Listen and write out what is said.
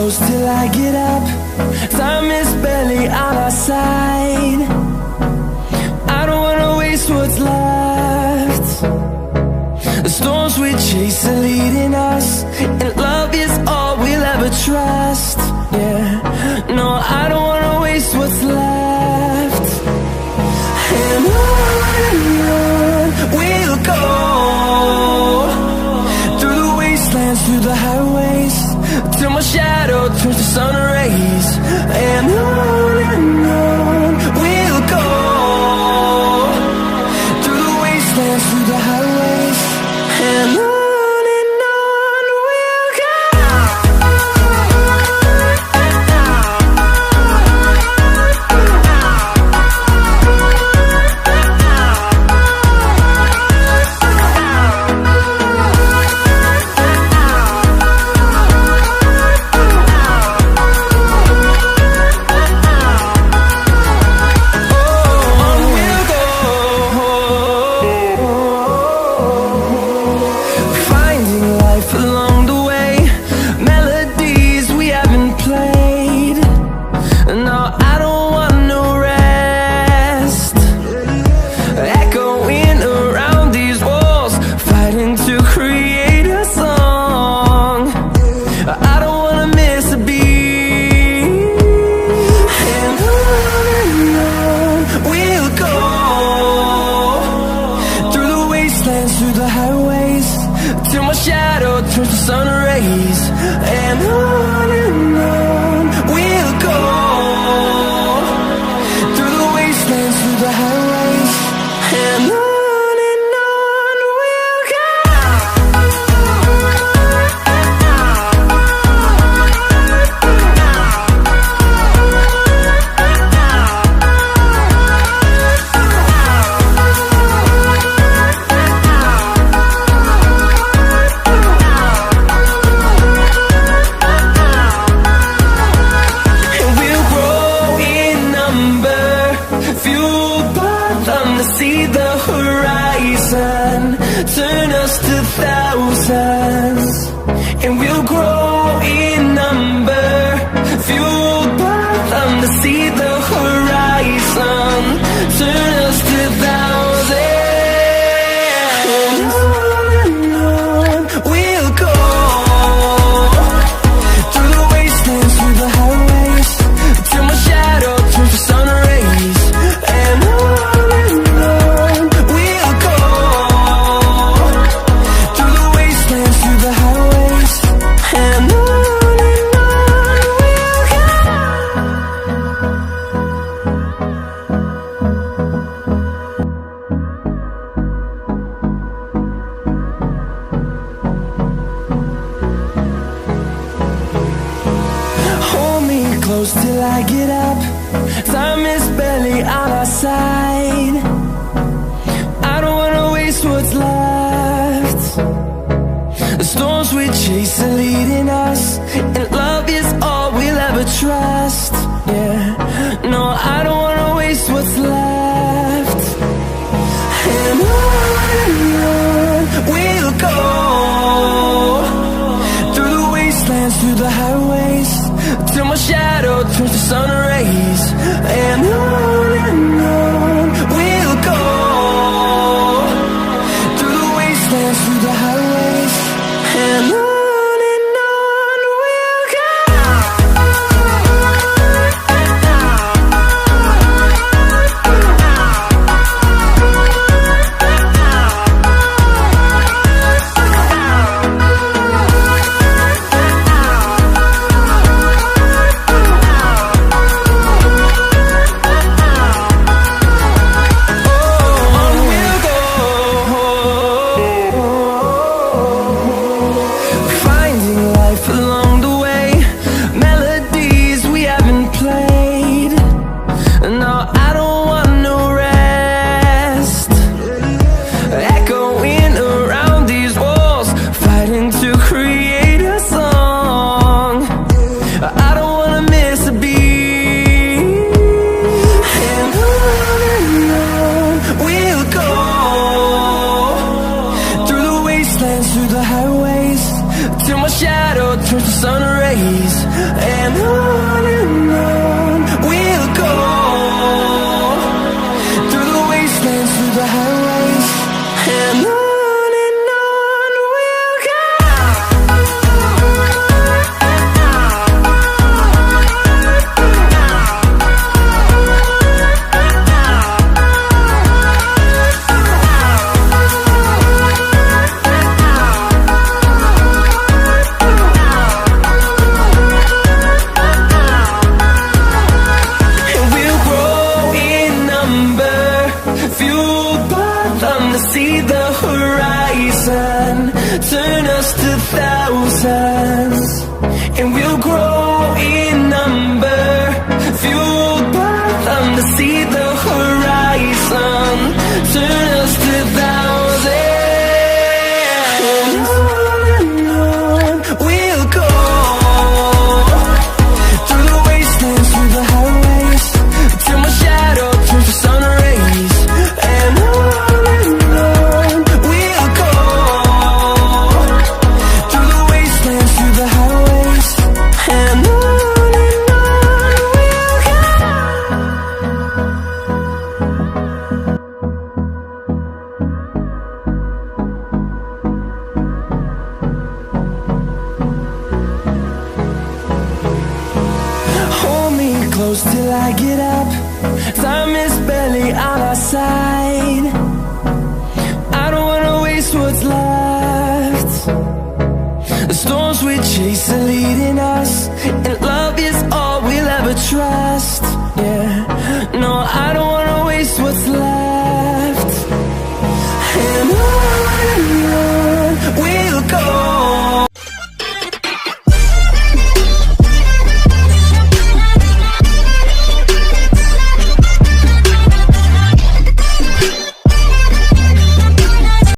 close till I get up. Time is barely on our side. I don't wanna waste what's left. The storms we chase are leading us, and love is all we'll ever trust. Yeah, no, I don't wanna waste what's left. And on we'll go, through the wastelands, through the highways, till my shadow turns to sun rays. And on we'll go, through the wastelands, through the highways, and on we'll go. Through the highways, till my shadow turns to sun rays. And on we'll go, through the wastelands, through the highways, and on we'll go. See the horizon, turn us to thousands, and we'll grow in number, fueled by them to see the horizon, turn us to thousands. And on we'll go, through the wastelands, through the highways, till my shadow turns to sun rays. And close till I get up. Time is barely on our side. I don't wanna waste what's left. The storms we chase are leading us, and love is all we'll ever trust. Yeah, no, I don't wanna waste what's left. And on we'll go, through the wastelands, through the highways, till my shadow turns to sun rays. And on we'll go, through the wastelands, through the highways, and on we'll go. shadow turns to sun rays, and on we'll go, through the wastelands, through the highways, and on we'll go. See the horizon, turn us to thousands, and we'll grow in number, fueled by them to see the horizon, turn us to thousands, and on we'll go, through the wastelands, through the highways, till my shadow turns to sun rays, and on close till I get up. Time is barely on our side. I don't wanna waste what's left. The storms we chase are leading us, and love is all